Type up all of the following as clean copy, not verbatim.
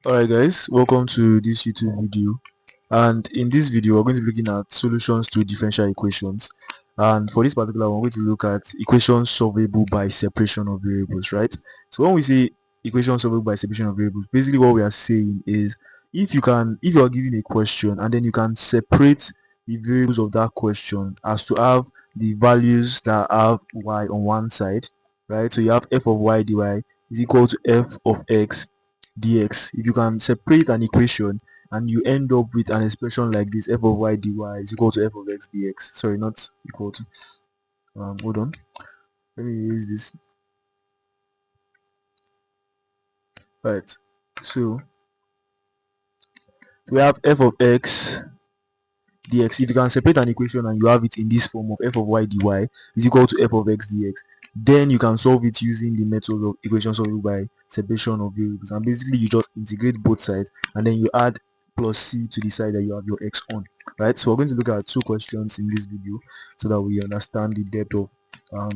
Alright guys, welcome to this YouTube video, and in this video we're going to be looking at solutions to differential equations. And for this particular one, we're going to look at equations solvable by separation of variables, right? So when we say equations solvable by separation of variables, basically what we are saying is if you are given a question and then you can separate the variables of that question as to have the values that have y on one side, right? So you have f of y dy is equal to f of x dx. If you can separate an equation and you end up with an expression like this, f of y dy is equal to f of x dx. Sorry, not equal to. Hold on, let me use this. Right, so we have f of x dx. If you can separate an equation and you have it in this form of f of y dy is equal to f of x dx, then you can solve it using the method of equation solvable by separation of variables. And basically you just integrate both sides and then you add plus c to the side that you have your x on, right? So we're going to look at two questions in this video so that we understand the depth of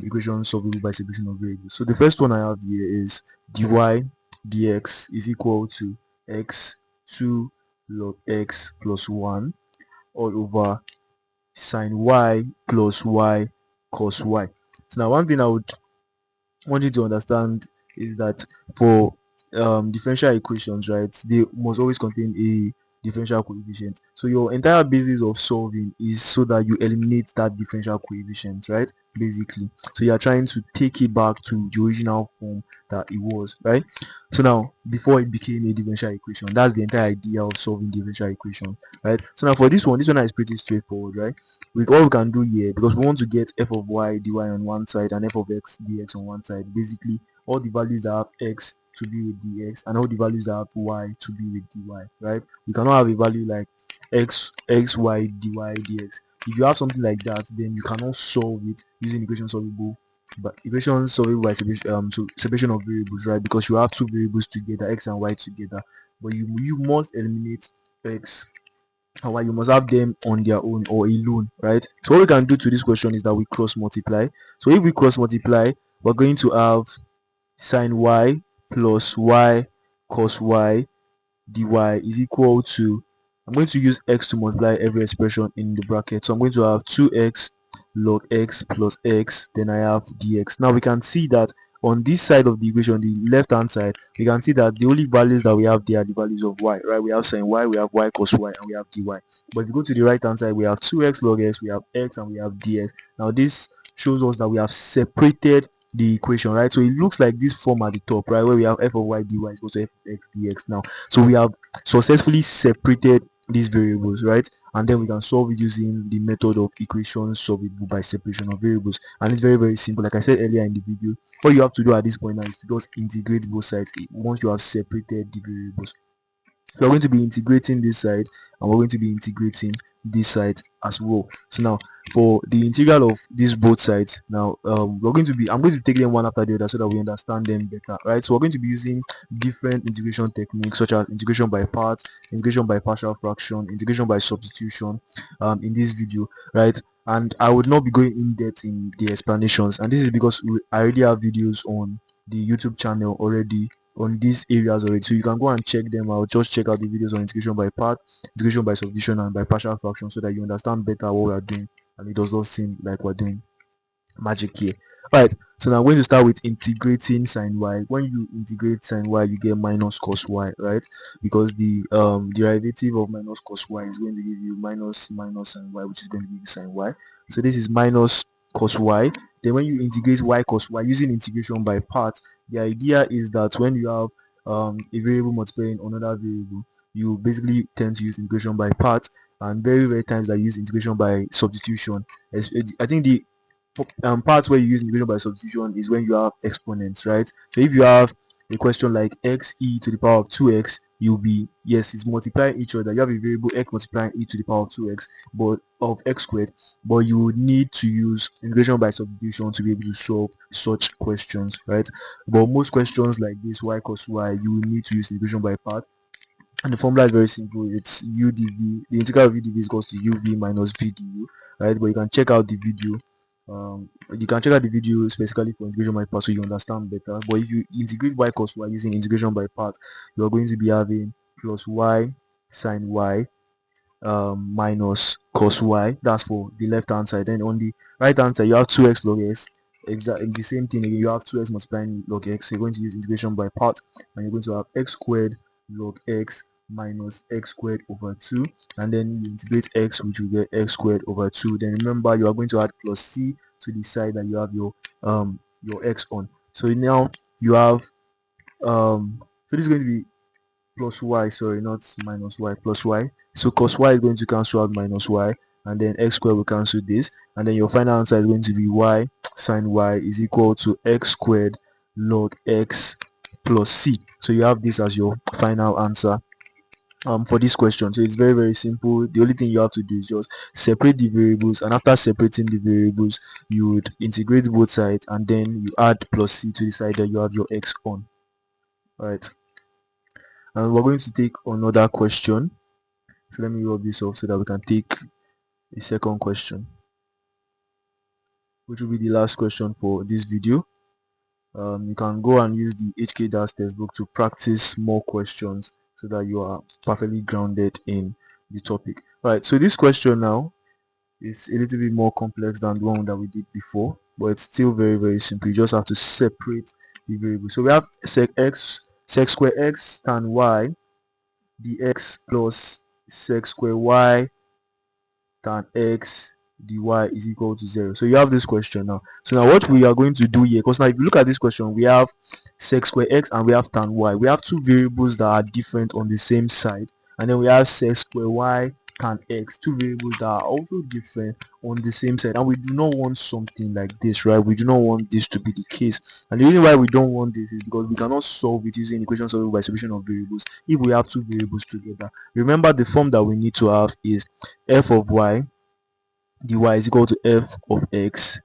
equation solvable by separation of variables. So the first one I have here is dy dx is equal to x2 log x plus 1 all over sine y plus y cos y. So now one thing I would want you to understand is that for differential equations, right, they must always contain a differential coefficient. So your entire basis of solving is so that you eliminate that differential coefficient, right? Basically, so you are trying to take it back to the original form that it was, right? So now before it became a differential equation, that's the entire idea of solving differential equations, right? So now for this one is pretty straightforward, right? All we can do here, because we want to get f of y dy on one side and f of x dx on one side, basically all the values that have x to be with dx and all the values that have y to be with dy, right? We cannot have a value like y dy dx. If you have something like that, then you cannot solve it using equation solvable by separation of variables, right? Because you have two variables together, x and y together, but you must eliminate x and why you must have them on their own or alone, right? So what we can do to this question is that we cross multiply. So if we cross multiply, we're going to have sine y plus y cos y dy is equal to, I'm going to use x to multiply every expression in the bracket. So I'm going to have 2x log x plus x, then I have dx. Now we can see that on this side of the equation, the left hand side, we can see that the only values that we have there are the values of y, right? We have sine y, we have y cos y, and we have dy. But if you go to the right hand side, we have 2x log x, we have x, and we have dx. Now this shows us that we have separated the equation, right? So it looks like this form at the top, right, where we have f of y dy is equal to f of x dx. Now so we have successfully separated these variables, right? And then we can solve it using the method of equation solvable by separation of variables. And it's very simple. Like I said earlier in the video, all you have to do at this point now is to just integrate both sides once you have separated the variables. We're going to be integrating this side and we're going to be integrating this side as well. So now for the integral of these both sides, now I'm going to take them one after the other so that we understand them better, right? So we're going to be using different integration techniques such as integration by parts, integration by partial fraction, integration by substitution in this video, right? And I would not be going in depth in the explanations, and this is because I already have videos on the YouTube channel already on these areas already, so you can go and check them out. Just check out the videos on integration by part, integration by substitution, and by partial fraction so that you understand better what we are doing and it does not seem like we're doing magic here. Alright, so now I'm going to start with integrating sine y. When you integrate sine y, you get minus cos y, right? Because the derivative of minus cos y is going to give you minus sine y, which is going to give you sine y. So this is minus cos y. Then when you integrate y cos y using integration by parts, the idea is that when you have a variable multiplying another variable, you basically tend to use integration by parts, and very times I use integration by substitution. I think the parts where you use integration by substitution is when you have exponents, right? So if you have a question like x e to the power of 2x, you'll be, yes, it's multiplying each other. You have a variable x multiplying e to the power of 2x but of x squared, but you would need to use integration by substitution to be able to solve such questions, right? But most questions like this, y cos y, you will need to use integration by part, and the formula is very simple. It's u dv, the integral of u dv is equals to uv minus v du, right? But you can check out the video You can check out the video specifically for integration by part so you understand better. But if you integrate y cos y using integration by part, you are going to be having plus y sine y minus cos y. That's for the left hand side. Then on the right hand side you have 2x log x. Exactly the same thing again. You have 2x multiplying log x. So you're going to use integration by part, and you're going to have x squared log x minus x squared over 2, and then you integrate x, which will get x squared over 2. Then remember, you are going to add plus c to the side that you have your x on. So now you have so this is going to be plus y, sorry, not minus y, plus y. So cos y is going to cancel out minus y, and then x squared will cancel this, and then your final answer is going to be y sine y is equal to x squared log x plus c. So you have this as your final answer for this question. So it's very simple. The only thing you have to do is just separate the variables, and after separating the variables you would integrate both sides, and then you add plus c to the side that you have your x on. All right, and we're going to take another question. So let me rub this off so that we can take a second question, which will be the last question for this video. You can go and use the HK DAS textbook to practice more questions so that you are perfectly grounded in the topic. Right, so this question now is a little bit more complex than the one that we did before, but it's still very simple. You just have to separate the variables. So we have sec square x tan y dx plus sec square y tan x dy is equal to 0. So you have this question now. So now what we are going to do here, because now if you look at this question, we have sec square x and we have tan y. We have two variables that are different on the same side, and then we have sec square y tan x, two variables that are also different on the same side, and we do not want something like this, right? We do not want this to be the case, and the reason why we don't want this is because we cannot solve it using equation solvable by separation of variables if we have two variables together. Remember, the form that we need to have is f of y dy is equal to f of x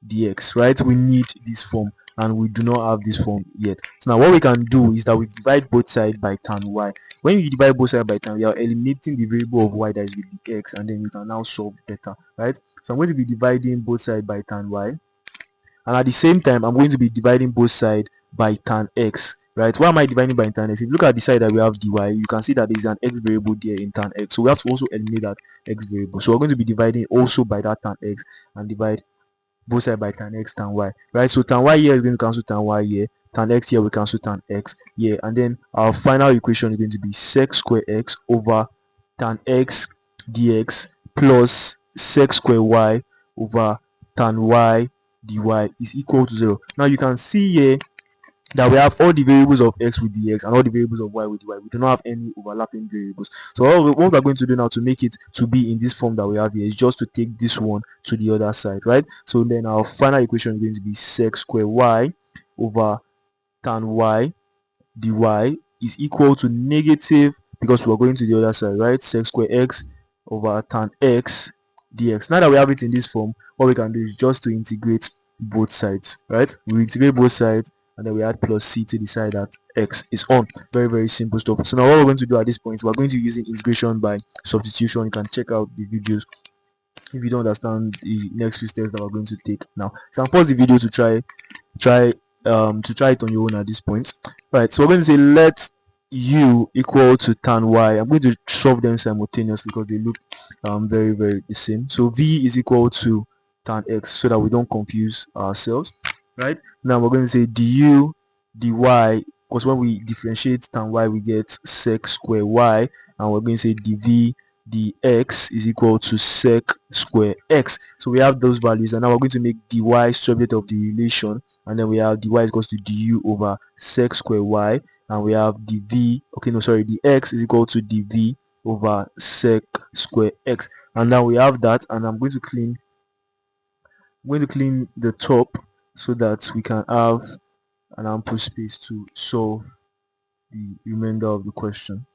dx, right? We need this form, and we do not have this form yet. So now what we can do is that we divide both sides by tan y. When you divide both sides by tan, you are eliminating the variable of y that is with the x, and then you can now solve better, right? So I'm going to be dividing both sides by tan y, and at the same time I'm going to be dividing both sides by tan x, right? Why am I dividing by tan x? If you look at the side that we have dy, you can see that there is an x variable there in tan x, so we have to also eliminate that x variable. So we're going to be dividing also by that tan x, and divide both sides by tan x tan y, right? So tan y here is going to cancel tan y here, tan x here will cancel tan x here, and then our final equation is going to be sec square x over tan x dx plus sec square y over tan y dy is equal to 0. Now you can see here that we have all the variables of x with dx and all the variables of y with dy. We do not have any overlapping variables. So what we're going to do now to make it to be in this form that we have here is just to take this one to the other side, right? So then our final equation is going to be sec square y over tan y dy is equal to negative, because we're going to the other side, right, sec square x over tan x dx. Now that we have it in this form, what we can do is just to integrate both sides, right? We integrate both sides, and then we add plus c to the side that x is on. Very simple stuff. So now what we're going to do at this point, we're going to use integration by substitution. You can check out the videos if you don't understand the next few steps that we're going to take now. So I'll pause the video to try it on your own at this point. Right, so we're going to say let u equal to tan y. I'm going to solve them simultaneously because they look very the same. So v is equal to tan x, so that we don't confuse ourselves. Right, now we're going to say du dy, because when we differentiate tan y we get sec square y, and we're going to say dv dx is equal to sec square x. So we have those values, and now we're going to make dy subject of the relation, and then we have dy is equal to du over sec square y, and we have dv, okay, no, sorry, dx is equal to dv over sec square x. And now we have that, and I'm going to clean the top so that we can have an ample space to solve the remainder of the question.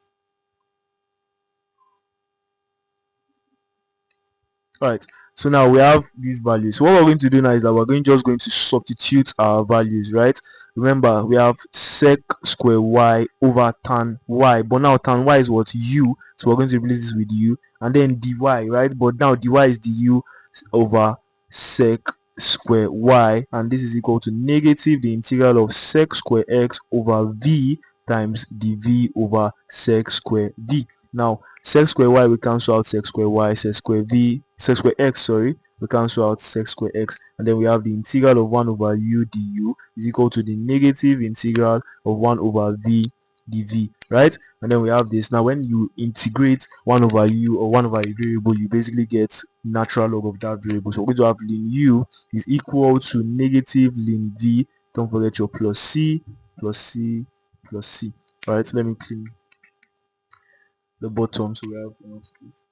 Alright, so now we have these values. So what we're going to do now is that we're just going to substitute our values, right? Remember, we have sec square y over tan y, but now tan y is what? U, so we're going to replace this with u, and then dy, right? But now dy is du over sec square y, and this is equal to negative the integral of sec square x over v times dv over sec square v. Now sec square y we cancel out sec square y, sec square x, sorry, we cancel out sec square x, and then we have the integral of 1 over u du is equal to the negative integral of 1 over v dv, right? And then we have this. Now when you integrate 1 over u or 1 over a variable, you basically get natural log of that variable. So we're going to have ln u is equal to negative ln v, don't forget your plus c plus c plus c. All right, so let me clean the bottom so we have enough space.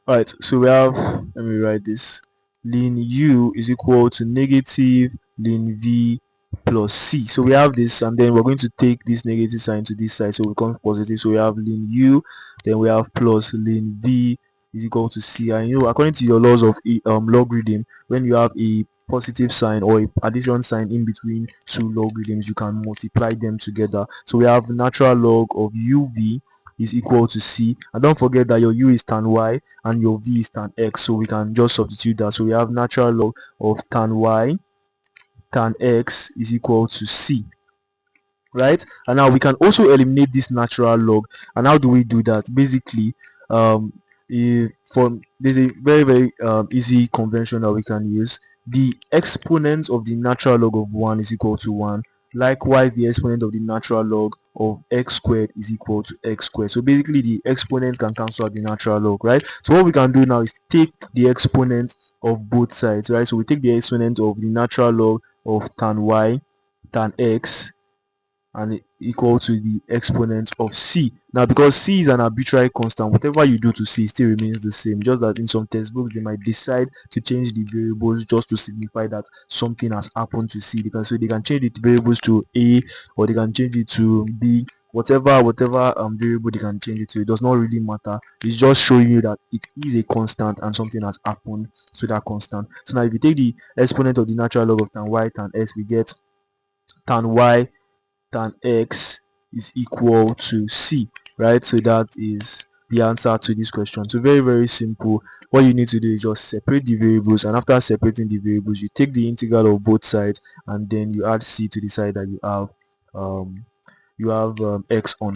Alright, so we have, let me write this, ln u is equal to negative ln v plus c. So we have this, and then we're going to take this negative sign to this side, so it becomes positive. So we have ln u, then we have plus ln v is equal to c. And you know, according to your laws of logarithm, when you have a positive sign or a addition sign in between two logarithms, you can multiply them together. So we have natural log of uv is equal to c, and don't forget that your u is tan y and your v is tan x, so we can just substitute that. So we have natural log of tan y tan x is equal to c, right? And now we can also eliminate this natural log. And how do we do that? Basically, if from there's a very easy convention that we can use. The exponent of the natural log of 1 is equal to 1. Likewise, the exponent of the natural log of x squared is equal to x squared. So basically the exponent can cancel out the natural log, right? So what we can do now is take the exponent of both sides, right? So we take the exponent of the natural log of tan y tan x and equal to the exponent of c. Now because c is an arbitrary constant, whatever you do to c still remains the same, just that in some textbooks they might decide to change the variables just to signify that something has happened to c. Because so they can change the variables to a, or they can change it to b, whatever variable they can change it to. It does not really matter. It's just showing you that it is a constant and something has happened to that constant. So now if you take the exponent of the natural log of tan y tan x, we get tan y tan x is equal to c, right? So that is the answer to this question. So very simple. What you need to do is just separate the variables, and after separating the variables, you take the integral of both sides, and then you add c to the side that you have x on.